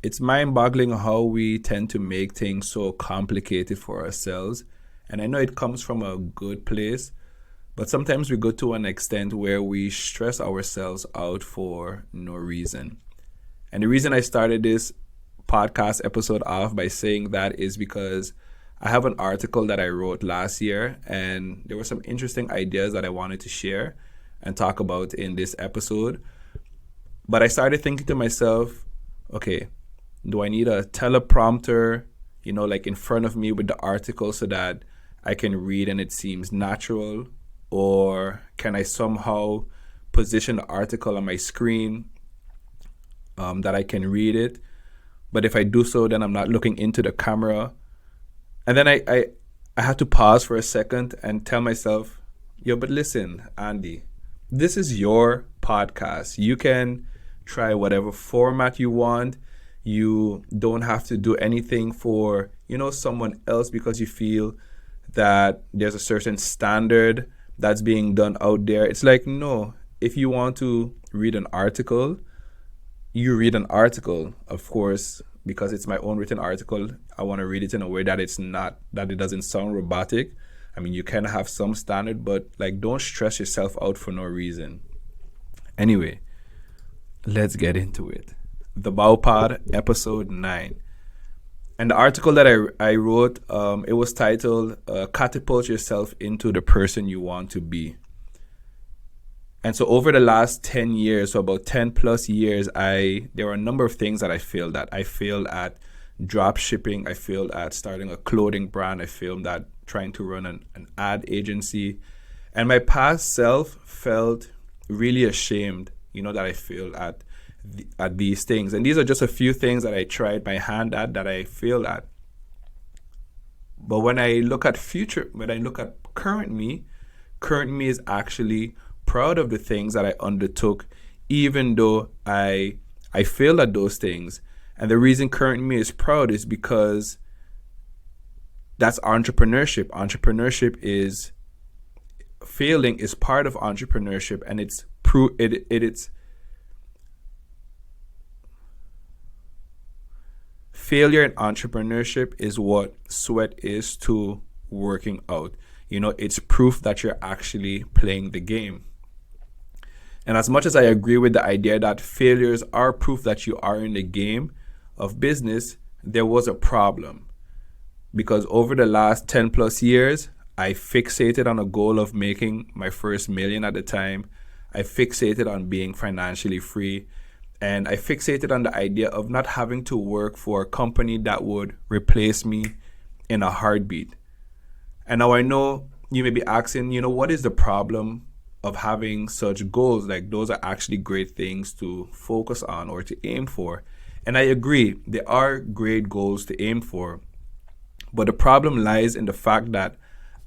It's mind-boggling how we tend to make things so complicated for ourselves. And I know it comes from a good place, but sometimes we go to an extent where we stress ourselves out for no reason. And the reason I started this podcast episode off by saying that is because I have an article that I wrote last year, and there were some interesting ideas that I wanted to share and talk about in this episode. But I started thinking to myself, okay, do I need a teleprompter, like in front of me with the article so that I can read and it seems natural? Or can I somehow position the article on my screen that I can read it? But if I do so, then I'm not looking into the camera. And then I had to pause for a second and tell myself, but listen, Andy, this is your podcast. You can try whatever format you want. You don't have to do anything for, someone else because you feel that there's a certain standard that's being done out there. It's like, no, if you want to read an article, you read an article. Of course, because it's my own written article, I want to read it in a way that it doesn't sound robotic. I mean, you can have some standard, but don't stress yourself out for no reason. Anyway, let's get into it. The BOWpod, episode 9. And the article that I wrote, it was titled, Catapult Yourself into the Person You Want to Be. And so over the last 10 years, so about 10 plus years, there were a number of things that I failed at. I failed at drop shipping. I failed at starting a clothing brand. I failed at trying to run an ad agency. And my past self felt really ashamed, that I failed at these things. And these are just a few things that I tried my hand at that I failed at. But when I look at current me is actually proud of the things that I undertook, even though I failed at those things. And the reason current me is proud is because that's entrepreneurship. Failing is part of entrepreneurship, and it's failure in entrepreneurship is what sweat is to working out. It's proof that you're actually playing the game. And as much as I agree with the idea that failures are proof that you are in the game of business, there was a problem. Because over the last 10 plus years, I fixated on a goal of making my first million at the time. I fixated on being financially free. And I fixated on the idea of not having to work for a company that would replace me in a heartbeat. And now I know you may be asking, what is the problem of having such goals? Those are actually great things to focus on or to aim for. And I agree, they are great goals to aim for. But the problem lies in the fact that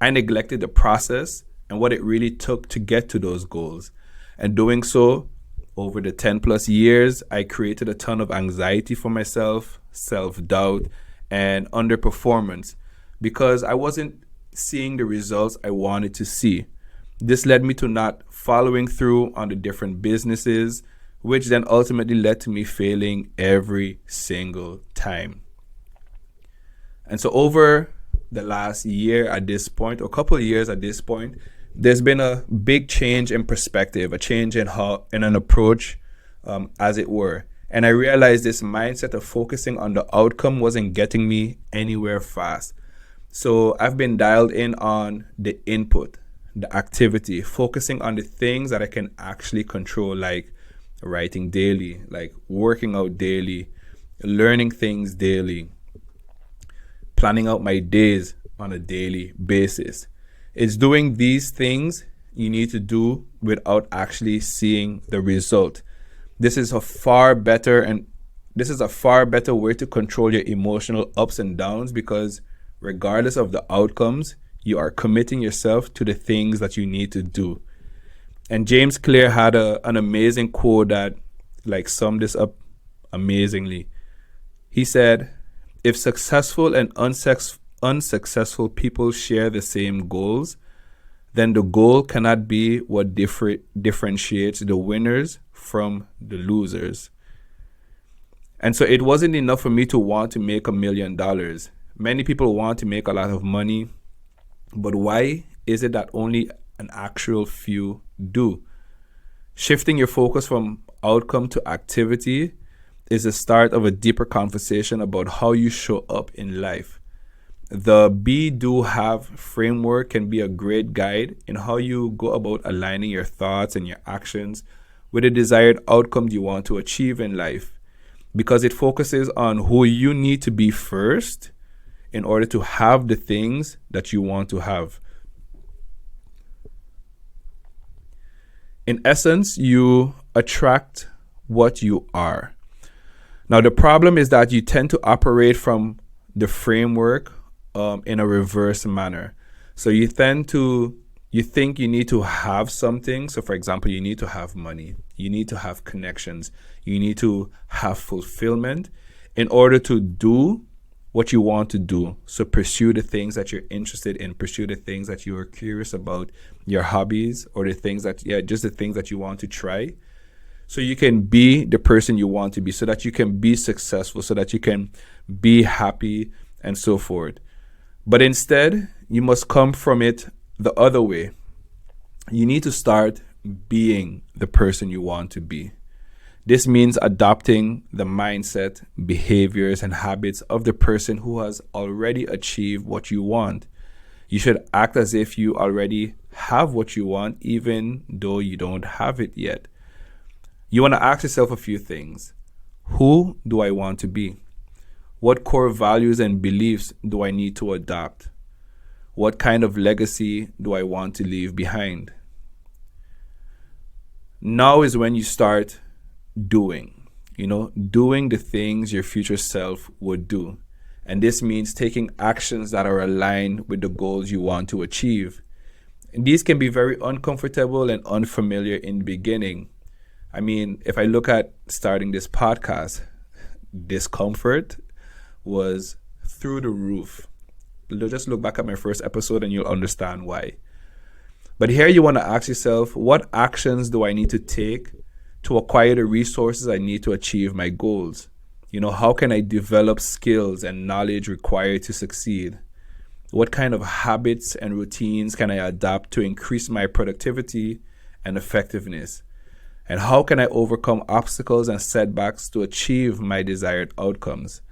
I neglected the process and what it really took to get to those goals. And doing so, over the 10 plus years, I created a ton of anxiety for myself, self-doubt, and underperformance because I wasn't seeing the results I wanted to see. This led me to not following through on the different businesses, which then ultimately led to me failing every single time. And so over the last year at this point, or a couple of years at this point, there's been a big change in perspective, a change in an approach, as it were. And I realized this mindset of focusing on the outcome wasn't getting me anywhere fast. So I've been dialed in on the input, the activity, focusing on the things that I can actually control, like writing daily, like working out daily, learning things daily, planning out my days on a daily basis. It's doing these things you need to do without actually seeing the result. This is a far better way to control your emotional ups and downs because regardless of the outcomes, you are committing yourself to the things that you need to do. And James Clear had an amazing quote that summed this up amazingly. He said, if successful and unsuccessful people share the same goals, then the goal cannot be what differentiates the winners from the losers. And so it wasn't enough for me to want to make $1 million. Many people want to make a lot of money, but why is it that only an actual few do? Shifting your focus from outcome to activity is the start of a deeper conversation about how you show up in life. The Be, Do, Have framework can be a great guide in how you go about aligning your thoughts and your actions with the desired outcomes you want to achieve in life, because it focuses on who you need to be first in order to have the things that you want to have. In essence, you attract what you are. Now, the problem is that you tend to operate from the framework in a reverse manner. So you think you need to have something. So for example, you need to have money, you need to have connections, you need to have fulfillment in order to do what you want to do. So pursue the things that you're interested in, pursue the things that you are curious about, your hobbies, or the things that, just the things that you want to try. So you can be the person you want to be, so that you can be successful, so that you can be happy and so forth. But instead, you must come from it the other way. You need to start being the person you want to be. This means adopting the mindset, behaviors, and habits of the person who has already achieved what you want. You should act as if you already have what you want, even though you don't have it yet. You want to ask yourself a few things. Who do I want to be? What core values and beliefs do I need to adopt? What kind of legacy do I want to leave behind? Now is when you start doing the things your future self would do. And this means taking actions that are aligned with the goals you want to achieve. And these can be very uncomfortable and unfamiliar in the beginning. I mean, if I look at starting this podcast, discomfort was through the roof. Just look back at my first episode and you'll understand why. But here you want to ask yourself, what actions do I need to take to acquire the resources I need to achieve my goals? How can I develop skills and knowledge required to succeed? What kind of habits and routines can I adopt to increase my productivity and effectiveness? And how can I overcome obstacles and setbacks to achieve my desired outcomes?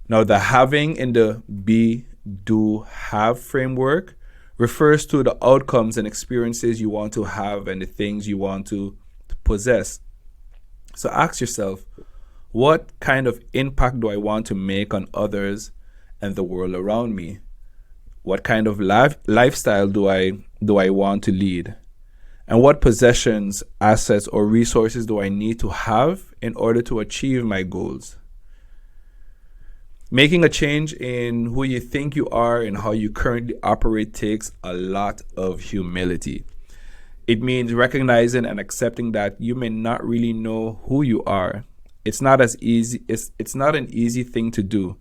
Now, the having in the Be, Do, Have framework refers to the outcomes and experiences you want to have and the things you want to possess. So ask yourself, what kind of impact do I want to make on others and the world around me? What kind of lifestyle do I want to lead? And what possessions, assets, or resources do I need to have in order to achieve my goals? Making a change in who you think you are and how you currently operate takes a lot of humility. It means recognizing and accepting that you may not really know who you are. It's not an easy thing to do,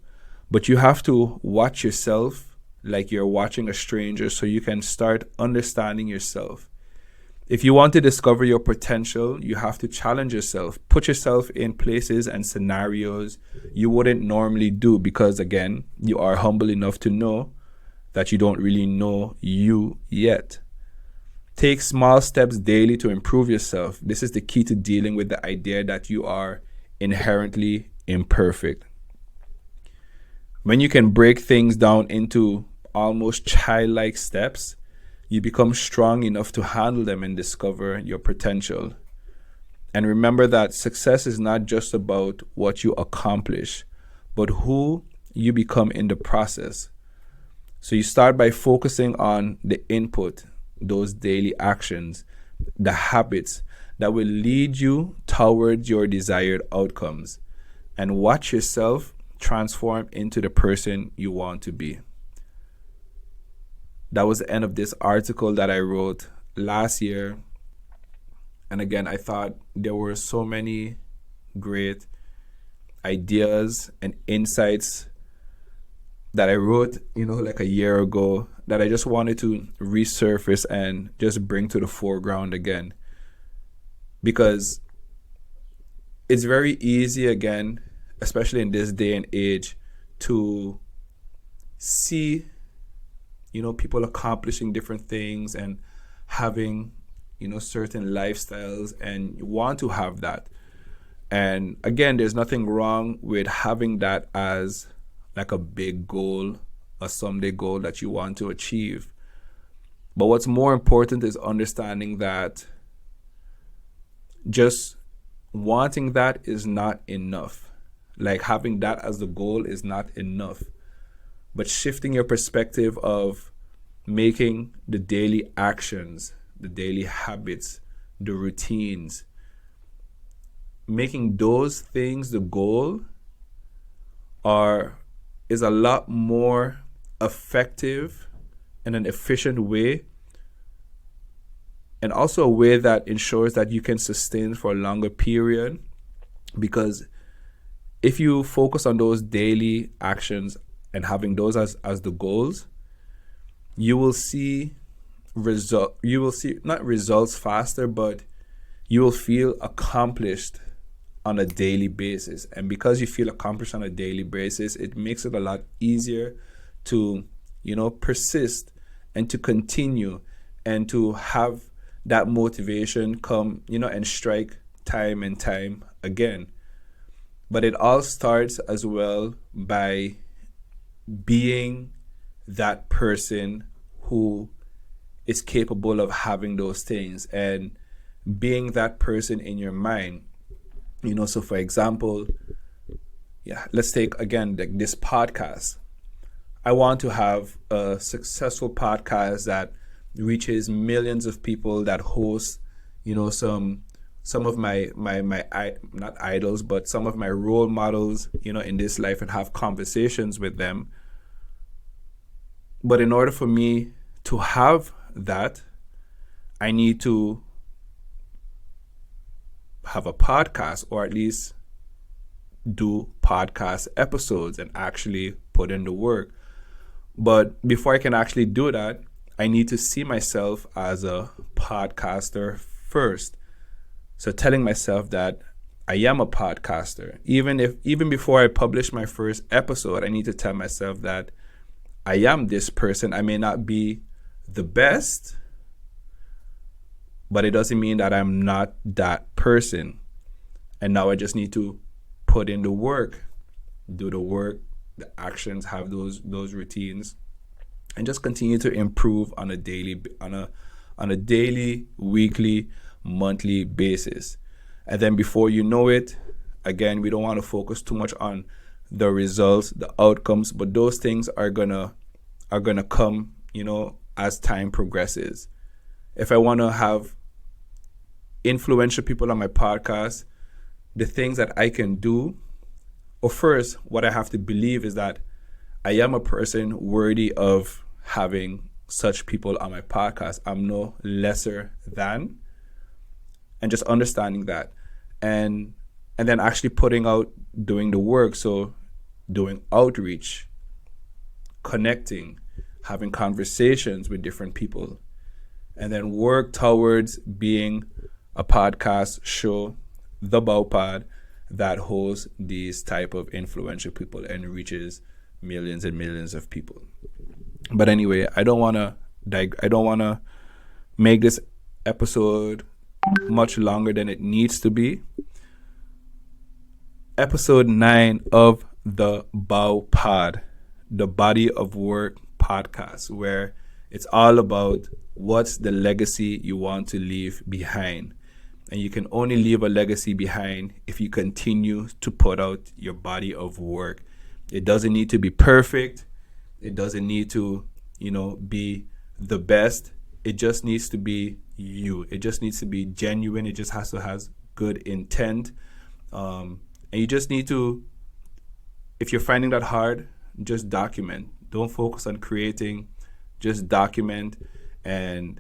but you have to watch yourself like you're watching a stranger so you can start understanding yourself. If you want to discover your potential, you have to challenge yourself, put yourself in places and scenarios you wouldn't normally do, because again, you are humble enough to know that you don't really know you yet. Take small steps daily to improve yourself. This is the key to dealing with the idea that you are inherently imperfect. When you can break things down into almost childlike steps, you become strong enough to handle them and discover your potential. And remember that success is not just about what you accomplish, but who you become in the process. So you start by focusing on the input, those daily actions, the habits that will lead you towards your desired outcomes, and watch yourself transform into the person you want to be. That was the end of this article that I wrote last year. And again, I thought there were so many great ideas and insights that I wrote, like a year ago, that I just wanted to resurface and just bring to the foreground again. Because it's very easy, again, especially in this day and age, to see, people accomplishing different things and having, certain lifestyles, and you want to have that. And again, there's nothing wrong with having that as like a big goal, a someday goal that you want to achieve. But what's more important is understanding that just wanting that is not enough. Like, having that as the goal is not enough. But shifting your perspective of making the daily actions, the daily habits, the routines, making those things the goal is a lot more effective and an efficient way, and also a way that ensures that you can sustain for a longer period. Because if you focus on those daily actions and having those as the goals, you will see not results faster, but you will feel accomplished on a daily basis. And because you feel accomplished on a daily basis, it makes it a lot easier to, persist and to continue and to have that motivation come, and strike time and time again. But it all starts as well by being that person who is capable of having those things, and being that person in your mind. So for example, let's take again this podcast. I want to have a successful podcast that reaches millions of people, that hosts, some of my not idols, but some of my role models, in this life, and have conversations with them. But in order for me to have that, I need to have a podcast, or at least do podcast episodes and actually put in the work. But before I can actually do that, I need to see myself as a podcaster first. So telling myself that I am a podcaster. Even before I publish my first episode, I need to tell myself that I am this person. I may not be the best, but it doesn't mean that I'm not that person. And now I just need to put in the work, do the work, the actions, have those routines, and just continue to improve on a daily, weekly, monthly basis. And then before you know it, again, we don't want to focus too much on the results, the outcomes, but those things are gonna come, as time progresses. If I want to have influential people on my podcast, the things that I can do, or first, what I have to believe is that I am a person worthy of having such people on my podcast. I'm no lesser than, and just understanding that, and then actually putting out, doing the work. So doing outreach, connecting, having conversations with different people, and then work towards being a podcast show, the BOWpod, that hosts these type of influential people and reaches millions and millions of people. But anyway, I don't want to make this episode much longer than it needs to be. Episode 9 of the BOWpod, the Body of Work podcast, where it's all about what's the legacy you want to leave behind. And you can only leave a legacy behind if you continue to put out your body of work. It doesn't need to be perfect. It doesn't need to, be the best. It just needs to be you. It just needs to be genuine. It just has to have good intent. And you just need to, if you're finding that hard, just document. Don't focus on creating. Just document. And,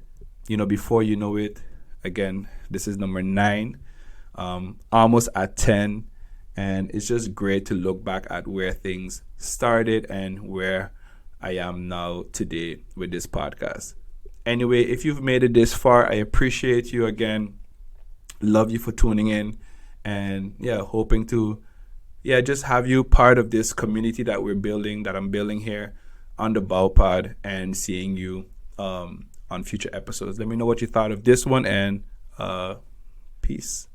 before you know it, again, this is number 9, almost at 10. And it's just great to look back at where things started and where I am now today with this podcast. Anyway, if you've made it this far, I appreciate you again. Love you for tuning in. And yeah, hoping to just have you part of this community that I'm building here on the BOWpod, and seeing you on future episodes. Let me know what you thought of this one, and peace.